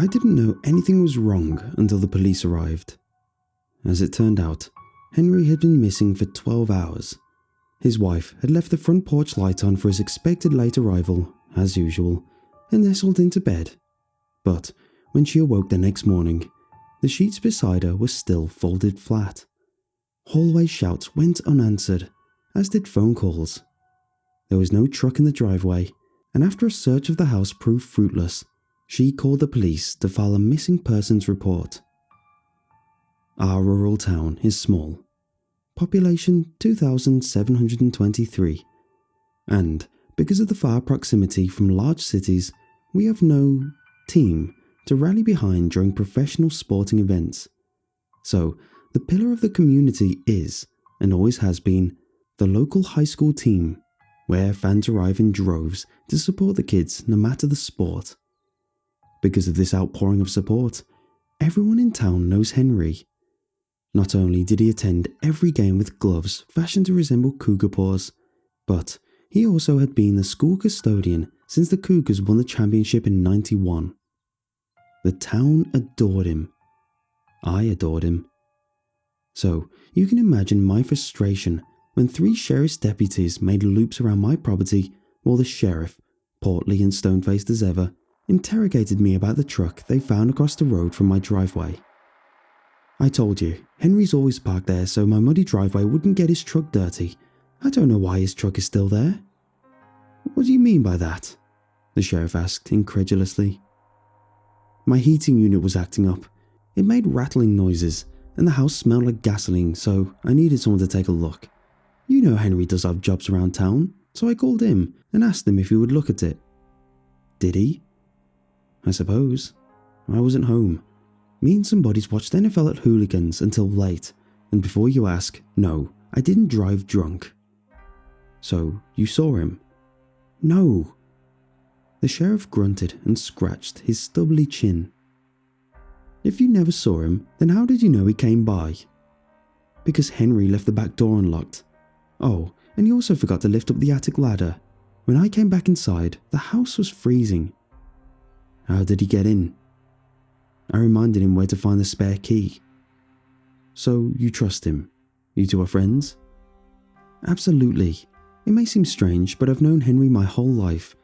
I didn't know anything was wrong until the police arrived. As it turned out, Henry had been missing for 12 hours. His wife had left the front porch light on for his expected late arrival, as usual, and nestled into bed. But when she awoke the next morning, the sheets beside her were still folded flat. Hallway shouts went unanswered, as did phone calls. There was no truck in the driveway, and after a search of the house proved fruitless, she called the police to file a missing persons report. Our rural town is small, population 2,723, and because of the far proximity from large cities, we have no team to rally behind during professional sporting events. So, the pillar of the community is, and always has been, the local high school team, where fans arrive in droves to support the kids no matter the sport. Because of this outpouring of support, everyone in town knows Henry. Not only did he attend every game with gloves fashioned to resemble cougar paws, but he also had been the school custodian since the Cougars won the championship in '91. The town adored him. I adored him. So you can imagine my frustration when 3 sheriff's deputies made loops around my property while the sheriff, portly and stone-faced as ever, interrogated me about the truck they found across the road from my driveway. I told you, Henry's always parked there so my muddy driveway wouldn't get his truck dirty. I don't know why his truck is still there. What do you mean by that? The sheriff asked incredulously. My heating unit was acting up. It made rattling noises, and the house smelled like gasoline, so I needed someone to take a look. You know Henry does have jobs around town, so I called him and asked him if he would look at it. Did he? I suppose. I wasn't home. Me and some buddies watched NFL at Hooligans until late, and before you ask, no, I didn't drive drunk. So, you saw him? No. The sheriff grunted and scratched his stubbly chin. If you never saw him, then how did you know he came by? Because Henry left the back door unlocked. Oh, and he also forgot to lift up the attic ladder. When I came back inside, the house was freezing. How did he get in? I reminded him where to find the spare key. So you trust him? You two are friends? Absolutely. It may seem strange, but I've known Henry my whole life.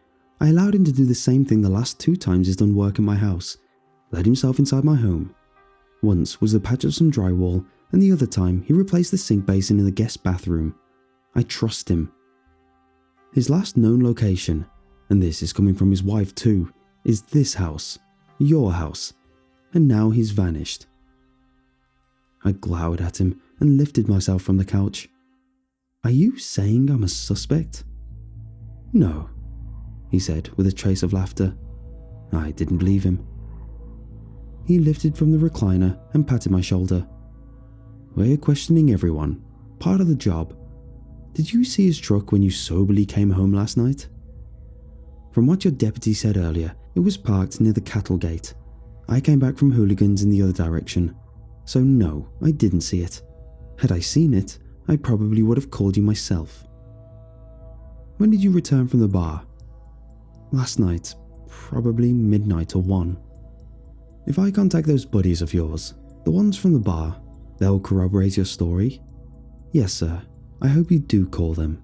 I allowed him to do the same thing the last 2 times he's done work in my house. Let himself inside my home. Once was the patch of some drywall, and the other time he replaced the sink basin in the guest bathroom. I trust him. His last known location, and this is coming from his wife too, is this house, your house, and now he's vanished. I glowered at him and lifted myself from the couch. Are you saying I'm a suspect? No, he said with a trace of laughter. I didn't believe him. He lifted from the recliner and patted my shoulder. We're questioning everyone. Part of the job. Did you see his truck when you soberly came home last night? From what your deputy said earlier, it was parked near the cattle gate. I came back from Hooligans in the other direction. So no, I didn't see it. Had I seen it, I probably would have called you myself. When did you return from the bar? Last night, probably midnight or 1. If I contact those buddies of yours, the ones from the bar, they'll corroborate your story? Yes, sir. I hope you do call them.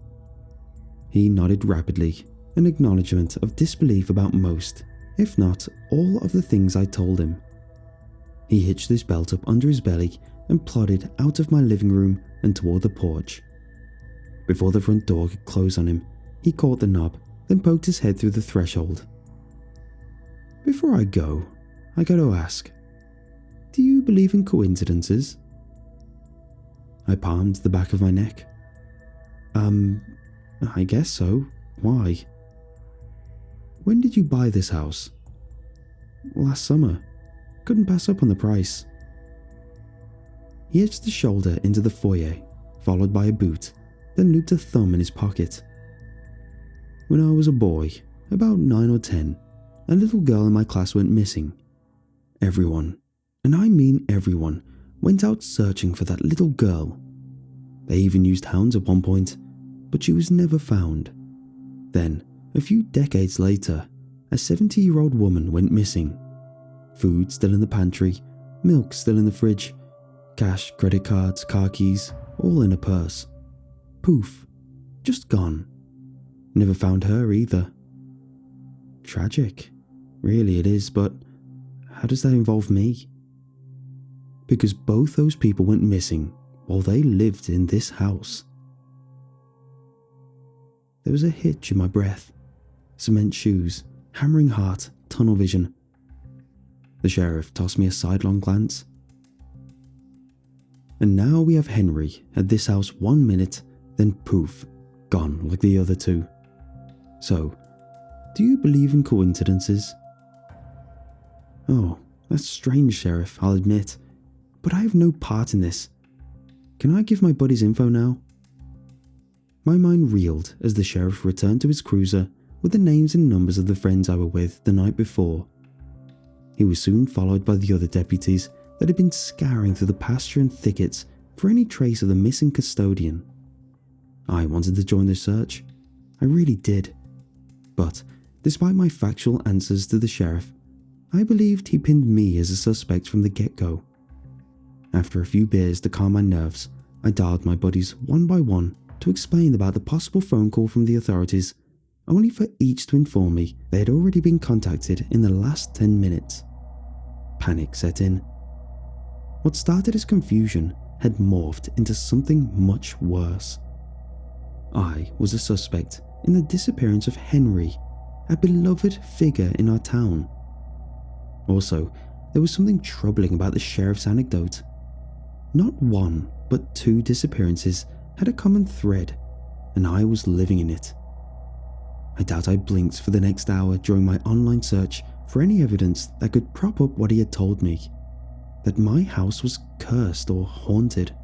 He nodded rapidly, an acknowledgement of disbelief about most, if not all of the things I told him. He hitched his belt up under his belly and plodded out of my living room and toward the porch. Before the front door could close on him, he caught the knob, then poked his head through the threshold. Before I go, I gotta ask, do you believe in coincidences? I palmed the back of my neck. I guess so. Why? When did you buy this house? Last summer. Couldn't pass up on the price. He edged a shoulder into the foyer, followed by a boot, then looped a thumb in his pocket. When I was a boy, about 9 or 10, a little girl in my class went missing. Everyone, and I mean everyone, went out searching for that little girl. They even used hounds at one point, but she was never found. Then, a few decades later, a 70-year-old woman went missing. Food still in the pantry, milk still in the fridge, cash, credit cards, car keys, all in a purse. Poof, just gone. Never found her either. Tragic. Really it is, but how does that involve me? Because both those people went missing while they lived in this house. There was a hitch in my breath. Cement shoes, hammering heart, tunnel vision. The sheriff tossed me a sidelong glance. And now we have Henry at this house 1 minute, then poof, gone like the other two. So, do you believe in coincidences? Oh, that's strange, Sheriff, I'll admit, but I have no part in this. Can I give my buddy's info now? My mind reeled as the sheriff returned to his cruiser with the names and numbers of the friends I were with the night before. He was soon followed by the other deputies that had been scouring through the pasture and thickets for any trace of the missing custodian. I wanted to join the search. I really did. But, despite my factual answers to the sheriff, I believed he pinned me as a suspect from the get-go. After a few beers to calm my nerves, I dialed my buddies one by one to explain about the possible phone call from the authorities, only for each to inform me they had already been contacted in the last 10 minutes. Panic set in. What started as confusion had morphed into something much worse. I was a suspect in the disappearance of Henry, a beloved figure in our town. Also, there was something troubling about the sheriff's anecdote. Not one, but two disappearances had a common thread, and I was living in it. I doubt I blinked for the next hour during my online search for any evidence that could prop up what he had told me, that my house was cursed or haunted,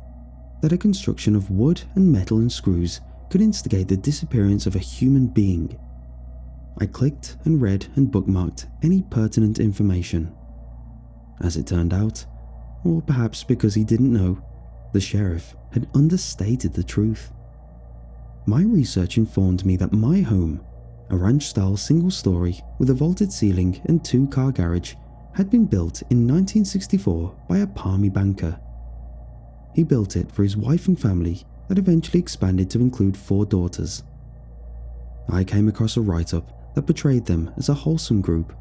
that a construction of wood and metal and screws could instigate the disappearance of a human being. I clicked and read and bookmarked any pertinent information. As it turned out, or perhaps because he didn't know, the sheriff had understated the truth. My research informed me that my home, a ranch-style single-story with a vaulted ceiling and two-car garage, had been built in 1964 by a palmy banker. He built it for his wife and family that eventually expanded to include 4 daughters. I came across a write-up that portrayed them as a wholesome group: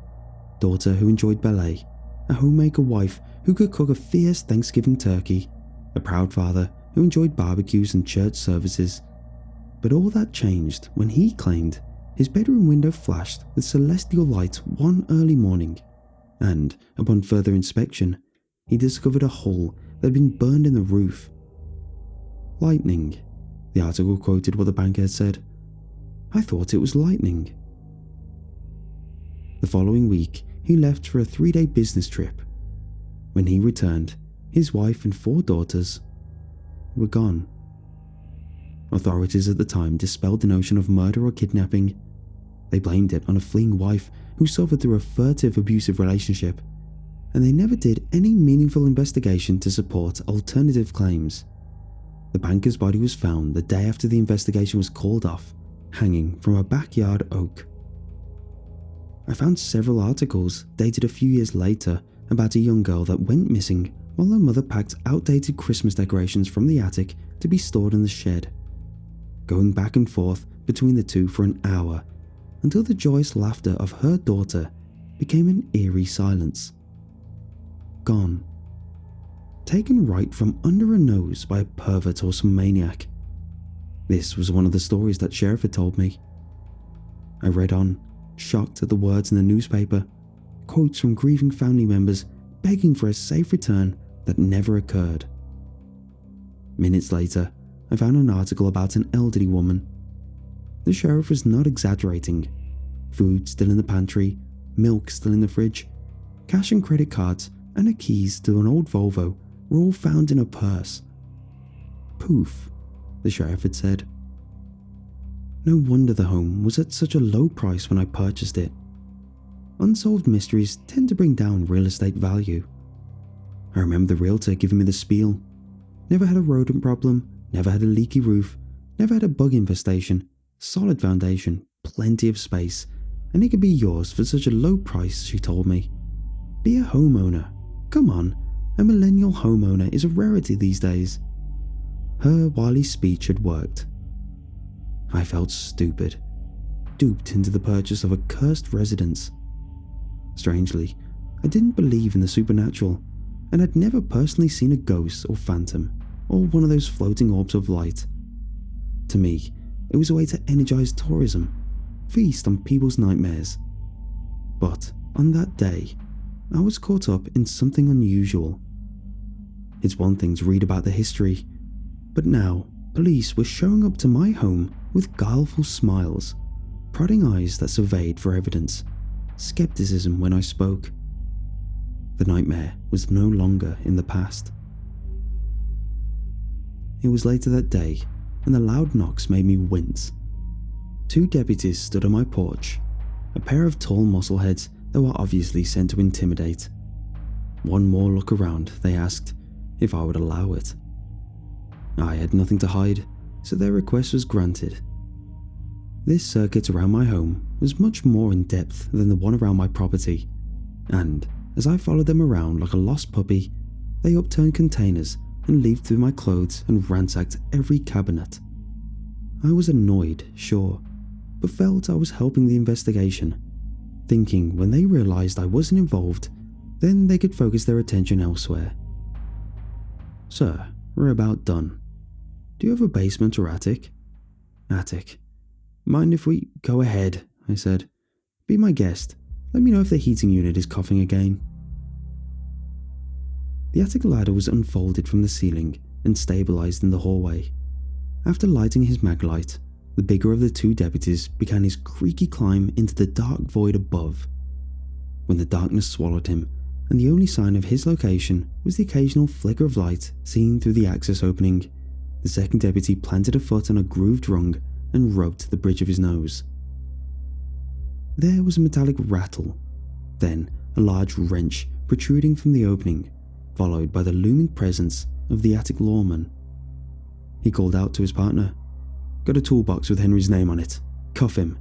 daughter who enjoyed ballet, a homemaker wife who could cook a fierce Thanksgiving turkey, a proud father who enjoyed barbecues and church services. But all that changed when he claimed his bedroom window flashed with celestial light one early morning, and, upon further inspection, he discovered a hole that had been burned in the roof. Lightning, the article quoted what the banker had said. I thought it was lightning. The following week, he left for a 3-day business trip. When he returned, his wife and 4 daughters were gone. Authorities at the time dispelled the notion of murder or kidnapping. They blamed it on a fleeing wife who suffered through a furtive abusive relationship, and they never did any meaningful investigation to support alternative claims. The banker's body was found the day after the investigation was called off, hanging from a backyard oak. I found several articles dated a few years later about a young girl that went missing while her mother packed outdated Christmas decorations from the attic to be stored in the shed, going back and forth between the two for an hour until the joyous laughter of her daughter became an eerie silence. Gone. Taken right from under her nose by a pervert or some maniac. This was one of the stories that sheriff had told me. I read on, shocked at the words in the newspaper, quotes from grieving family members begging for a safe return that never occurred. Minutes later, I found an article about an elderly woman. The sheriff was not exaggerating. Food still in the pantry, milk still in the fridge, cash and credit cards, and her keys to an old Volvo were all found in her purse. Poof, the sheriff had said. No wonder the home was at such a low price when I purchased it. Unsolved mysteries tend to bring down real estate value. I remember the realtor giving me the spiel. Never had a rodent problem, never had a leaky roof, never had a bug infestation, solid foundation, plenty of space, and it could be yours for such a low price, she told me. Be a homeowner. Come on, a millennial homeowner is a rarity these days. Her wily speech had worked. I felt stupid, duped into the purchase of a cursed residence. Strangely, I didn't believe in the supernatural, and had never personally seen a ghost or phantom, or one of those floating orbs of light. To me, it was a way to energize tourism, feast on people's nightmares. But on that day, I was caught up in something unusual. It's one thing to read about the history, but now police were showing up to my home with guileful smiles, prodding eyes that surveyed for evidence, skepticism when I spoke. The nightmare was no longer in the past. It was later that day, and the loud knocks made me wince. 2 deputies stood on my porch, a pair of tall muscleheads that were obviously sent to intimidate. One more look around, they asked if I would allow it. I had nothing to hide, so their request was granted. This circuit around my home was much more in depth than the one around my property, and as I followed them around like a lost puppy, they upturned containers and leafed through my clothes and ransacked every cabinet. I was annoyed, sure, but felt I was helping the investigation, thinking when they realized I wasn't involved, then they could focus their attention elsewhere. Sir, we're about done. Do you have a basement or attic? Attic. Mind if we go ahead, I said. Be my guest. Let me know if the heating unit is coughing again. The attic ladder was unfolded from the ceiling and stabilized in the hallway. After lighting his mag light, the bigger of the 2 deputies began his creaky climb into the dark void above. When the darkness swallowed him, and the only sign of his location was the occasional flicker of light seen through the access opening, the second deputy planted a foot on a grooved rung and rubbed the bridge of his nose. There was a metallic rattle, then a large wrench protruding from the opening, followed by the looming presence of the attic lawman. He called out to his partner, "Got a toolbox with Henry's name on it. Cuff him."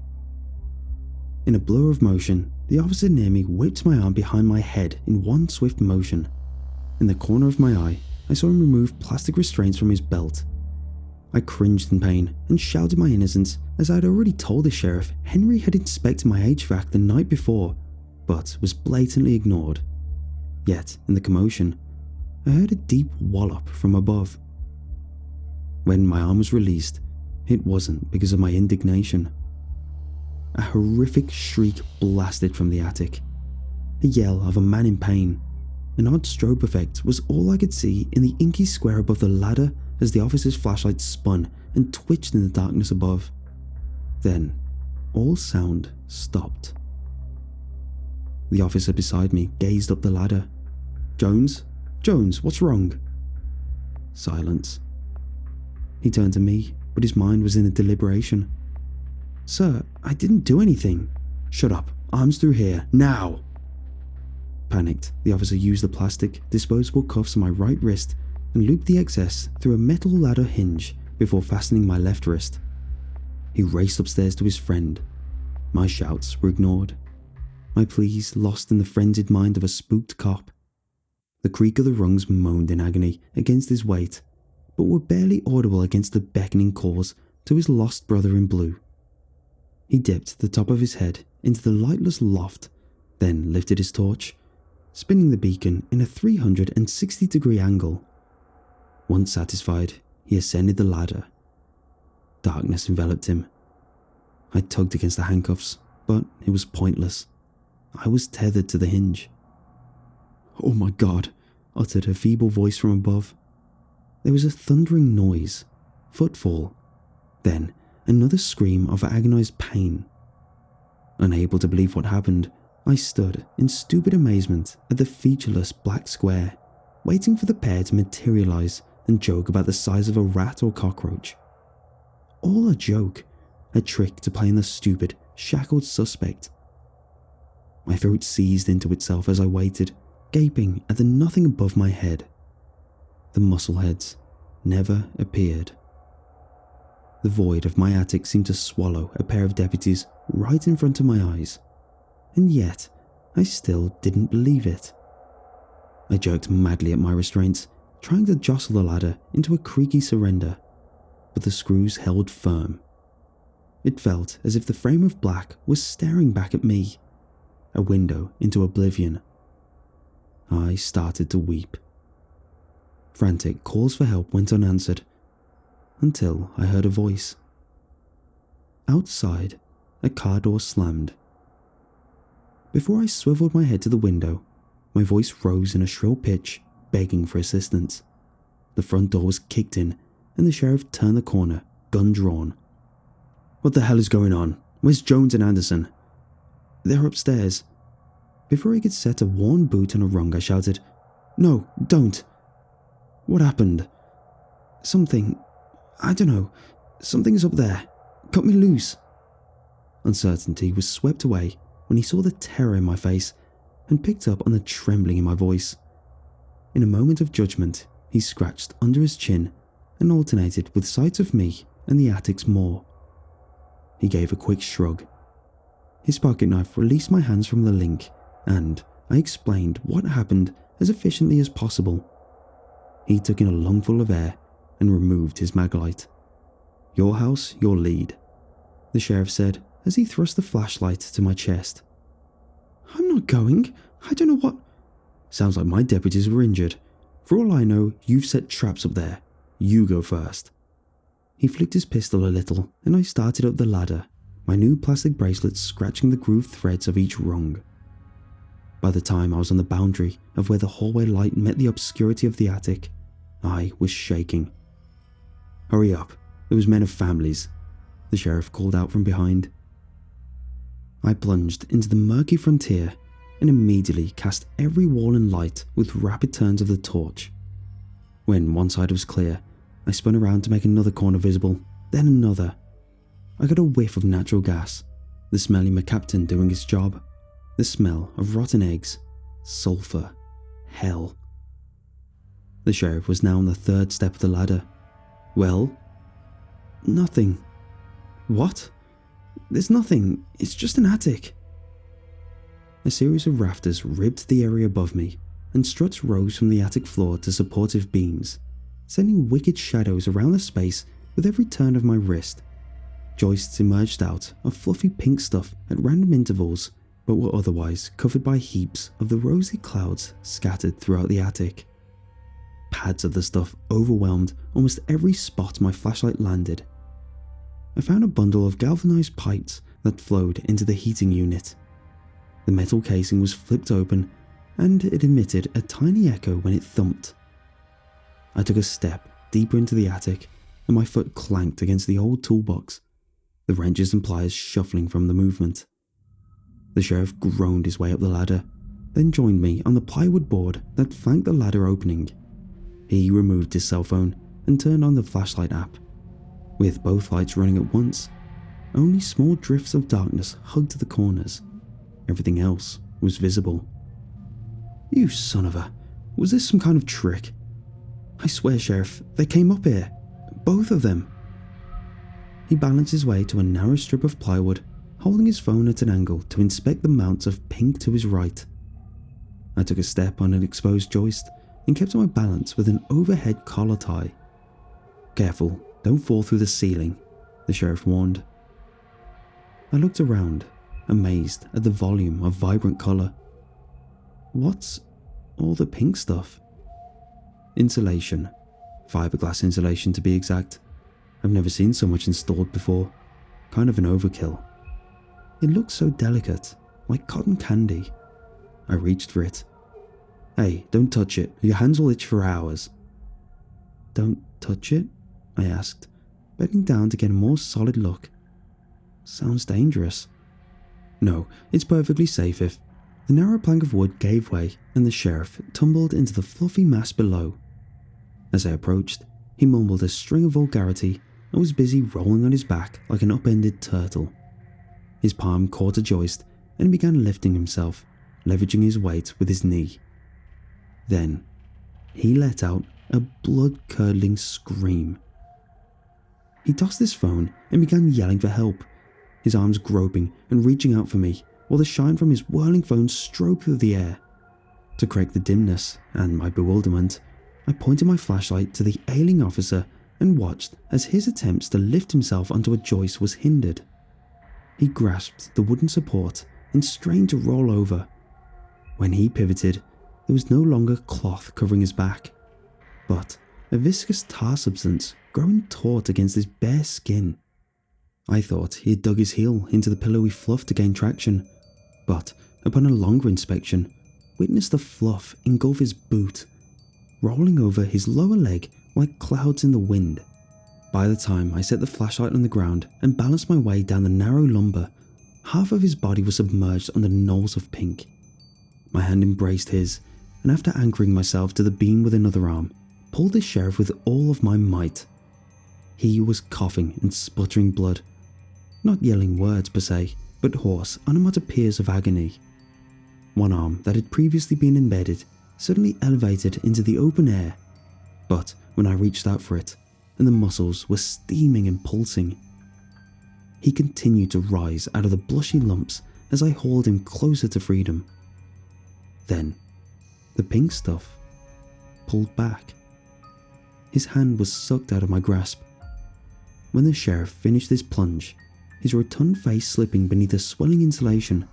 In a blur of motion, the officer near me whipped my arm behind my head in one swift motion. In the corner of my eye, I saw him remove plastic restraints from his belt. I cringed in pain and shouted my innocence as I had already told the sheriff Henry had inspected my HVAC the night before, but was blatantly ignored. Yet, in the commotion, I heard a deep wallop from above. When my arm was released, it wasn't because of my indignation. A horrific shriek blasted from the attic. A yell of a man in pain. An odd strobe effect was all I could see in the inky square above the ladder as the officer's flashlight spun and twitched in the darkness above. Then, all sound stopped. The officer beside me gazed up the ladder. "Jones? Jones, what's wrong?" Silence. He turned to me, but his mind was in a deliberation. "Sir, I didn't do anything." "Shut up. Arms through here. Now!" Panicked, the officer used the plastic, disposable cuffs on my right wrist and looped the excess through a metal ladder hinge before fastening my left wrist. He raced upstairs to his friend. My shouts were ignored. My pleas lost in the frenzied mind of a spooked cop. The creak of the rungs moaned in agony against his weight, but were barely audible against the beckoning calls to his lost brother in blue. He dipped the top of his head into the lightless loft, then lifted his torch, spinning the beacon in a 360-degree angle. Once satisfied, he ascended the ladder. Darkness enveloped him. I tugged against the handcuffs, but it was pointless. I was tethered to the hinge. "Oh my God," uttered a feeble voice from above. There was a thundering noise, footfall, then another scream of agonized pain. Unable to believe what happened, I stood in stupid amazement at the featureless black square, waiting for the pair to materialize and joke about the size of a rat or cockroach. All a joke, a trick to play on the stupid, shackled suspect. My throat seized into itself as I waited, gaping at the nothing above my head. The muscleheads never appeared. The void of my attic seemed to swallow a pair of deputies right in front of my eyes, and yet I still didn't believe it. I jerked madly at my restraints, trying to jostle the ladder into a creaky surrender, but the screws held firm. It felt as if the frame of black was staring back at me, a window into oblivion. I started to weep. Frantic calls for help went unanswered, until I heard a voice. Outside, a car door slammed. Before I swiveled my head to the window, my voice rose in a shrill pitch, begging for assistance. The front door was kicked in, and the sheriff turned the corner, gun drawn. "What the hell is going on? Where's Jones and Anderson?" "They're upstairs." Before he could set a worn boot on a rung, I shouted, "No, don't." "What happened?" "Something. I don't know. Something's up there. Cut me loose." Uncertainty was swept away when he saw the terror in my face and picked up on the trembling in my voice. In a moment of judgment, he scratched under his chin and alternated with sights of me and the attic's maw. He gave a quick shrug. His pocket knife released my hands from the link, and I explained what happened as efficiently as possible. He took in a lungful of air and removed his maglite. "Your house, your lead," the sheriff said as he thrust the flashlight to my chest. "I'm not going. I don't know what—" "Sounds like my deputies were injured. For all I know, you've set traps up there. You go first." He flicked his pistol a little, and I started up the ladder, my new plastic bracelets scratching the grooved threads of each rung. By the time I was on the boundary of where the hallway light met the obscurity of the attic, I was shaking. "Hurry up, those men have families," the sheriff called out from behind. I plunged into the murky frontier and immediately cast every wall and light with rapid turns of the torch. When one side was clear, I spun around to make another corner visible, then another. I got a whiff of natural gas, the smelly McCaptain doing his job, the smell of rotten eggs, sulphur, hell. The sheriff was now on the third step of the ladder. "Well?" "Nothing." "What?" "There's nothing. It's just an attic." A series of rafters ribbed the area above me, and struts rose from the attic floor to supportive beams, sending wicked shadows around the space with every turn of my wrist. Joists emerged out of fluffy pink stuff at random intervals, but were otherwise covered by heaps of the rosy clouds scattered throughout the attic. Pads of the stuff overwhelmed almost every spot my flashlight landed. I found a bundle of galvanized pipes that flowed into the heating unit. The metal casing was flipped open, and it emitted a tiny echo when it thumped. I took a step deeper into the attic, and my foot clanked against the old toolbox, the wrenches and pliers shuffling from the movement. The sheriff groaned his way up the ladder, then joined me on the plywood board that flanked the ladder opening. He removed his cell phone and turned on the flashlight app. With both lights running at once, only small drifts of darkness hugged the corners. Everything else was visible. "You son of a... Was this some kind of trick? I swear, Sheriff, they came up here. Both of them." He balanced his way to a narrow strip of plywood, holding his phone at an angle to inspect the mounts of pink to his right. I took a step on an exposed joist and kept my balance with an overhead collar tie. "Careful, don't fall through the ceiling," the sheriff warned. I looked around, amazed at the volume of vibrant colour. What's all the pink stuff? Insulation. Fiberglass insulation to be exact. I've never seen so much installed before. Kind of an overkill. It looked so delicate, like cotton candy. I reached for it. "Hey, don't touch it. Your hands will itch for hours." "Don't touch it?" I asked, bending down to get a more solid look. "Sounds dangerous." "No, it's perfectly safe if—" The narrow plank of wood gave way and the sheriff tumbled into the fluffy mass below. As I approached, he mumbled a string of vulgarity and was busy rolling on his back like an upended turtle. His palm caught a joist and began lifting himself, leveraging his weight with his knee. Then, he let out a blood-curdling scream. He tossed his phone and began yelling for help, his arms groping and reaching out for me, while the shine from his whirling phone strobed through the air. To correct the dimness and my bewilderment, I pointed my flashlight to the ailing officer and watched as his attempts to lift himself onto a joist was hindered. He grasped the wooden support and strained to roll over. When he pivoted, there was no longer cloth covering his back, but a viscous tar substance growing taut against his bare skin. I thought he had dug his heel into the pillowy fluff to gain traction, but upon a longer inspection, witnessed the fluff engulf his boot, rolling over his lower leg like clouds in the wind. By the time I set the flashlight on the ground and balanced my way down the narrow lumber, half of his body was submerged under knolls of pink. My hand embraced his, and after anchoring myself to the beam with another arm, pulled the sheriff with all of my might. He was coughing and sputtering blood, not yelling words per se, but hoarse, onomatopoeias of agony. One arm that had previously been embedded suddenly elevated into the open air, but when I reached out for it, and the muscles were steaming and pulsing, he continued to rise out of the blushy lumps as I hauled him closer to freedom. Then, the pink stuff pulled back. His hand was sucked out of my grasp. When the sheriff finished his plunge, his rotund face slipping beneath the swelling insulation,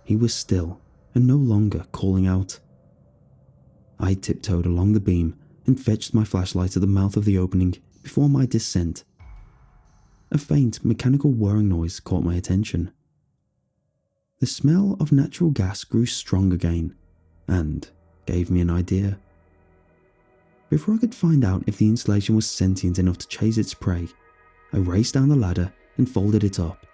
he was still and no longer calling out. I tiptoed along the beam and fetched my flashlight at the mouth of the opening before my descent. A faint mechanical whirring noise caught my attention. The smell of natural gas grew strong again and gave me an idea. Before I could find out if the insulation was sentient enough to chase its prey, I raced down the ladder and folded it up.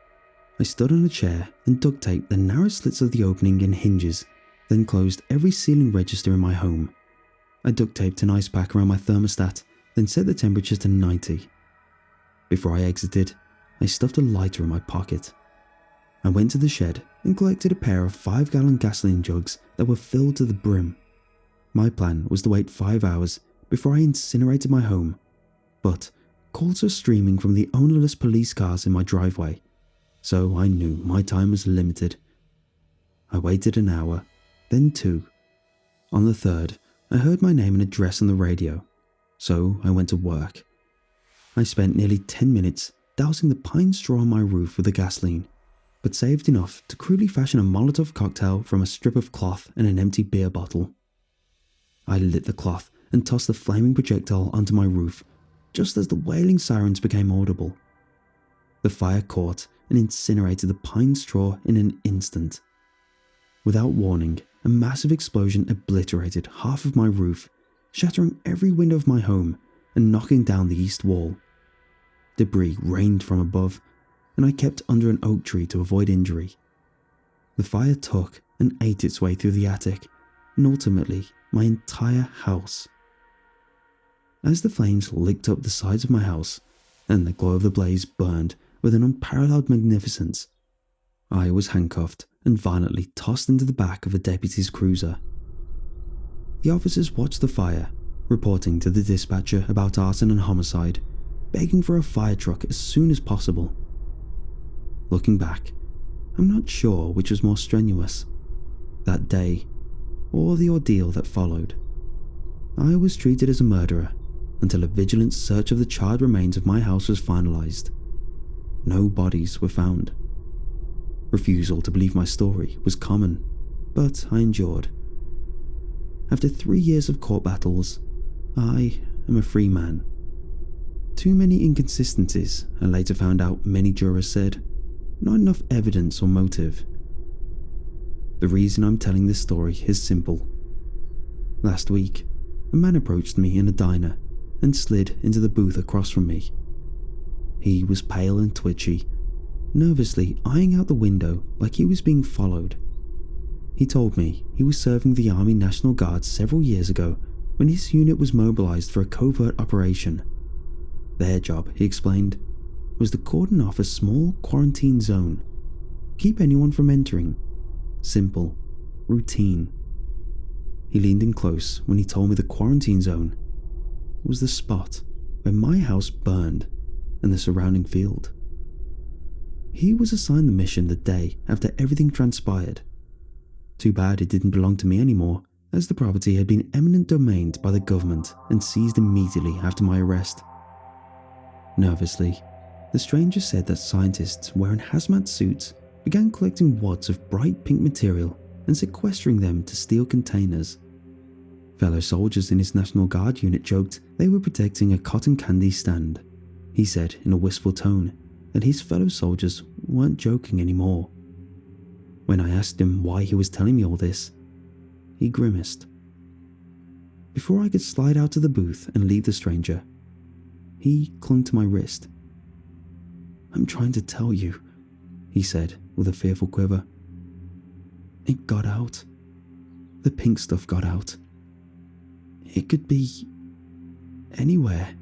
I stood on a chair and duct taped the narrow slits of the opening in hinges, then closed every ceiling register in my home. I duct taped an ice pack around my thermostat, then set the temperature to 90. Before I exited, I stuffed a lighter in my pocket. I went to the shed and collected a pair of 5-gallon gasoline jugs that were filled to the brim. My plan was to wait 5 hours before I incinerated my home, but calls were streaming from the ownerless police cars in my driveway, so I knew my time was limited. I waited an hour, then 2. On the 3rd, I heard my name and address on the radio, so I went to work. I spent nearly 10 minutes dousing the pine straw on my roof with the gasoline, but saved enough to crudely fashion a Molotov cocktail from a strip of cloth and an empty beer bottle. I lit the cloth and tossed the flaming projectile onto my roof, just as the wailing sirens became audible. The fire caught and incinerated the pine straw in an instant. Without warning, a massive explosion obliterated half of my roof, shattering every window of my home and knocking down the east wall. Debris rained from above, and I kept under an oak tree to avoid injury. The fire took and ate its way through the attic, and ultimately my entire house. As the flames licked up the sides of my house, and the glow of the blaze burned with an unparalleled magnificence, I was handcuffed and violently tossed into the back of a deputy's cruiser. The officers watched the fire, reporting to the dispatcher about arson and homicide, begging for a fire truck as soon as possible. Looking back, I'm not sure which was more strenuous, that day or the ordeal that followed. I was treated as a murderer until a vigilant search of the charred remains of my house was finalized. No bodies were found. Refusal to believe my story was common, but I endured. After 3 years of court battles, I am a free man. Too many inconsistencies, I later found out many jurors said. Not enough evidence or motive. The reason I'm telling this story is simple. Last week, a man approached me in a diner and slid into the booth across from me. He was pale and twitchy, nervously eyeing out the window like he was being followed. He told me he was serving the Army National Guard several years ago when his unit was mobilized for a covert operation. Their job, he explained, was to cordon off a small quarantine zone, keep anyone from entering. Simple, routine. He leaned in close when he told me the quarantine zone was the spot where my house burned and the surrounding field. He was assigned the mission the day after everything transpired. Too bad it didn't belong to me anymore, as the property had been eminent domained by the government and seized immediately after my arrest. Nervously, the stranger said that scientists wearing hazmat suits began collecting wads of bright pink material and sequestering them to steel containers. Fellow soldiers in his National Guard unit joked they were protecting a cotton candy stand. He said in a wistful tone that his fellow soldiers weren't joking anymore. When I asked him why he was telling me all this, he grimaced. Before I could slide out of the booth and leave the stranger, he clung to my wrist. "I'm trying to tell you," he said with a fearful quiver. "It got out. The pink stuff got out. It could be anywhere."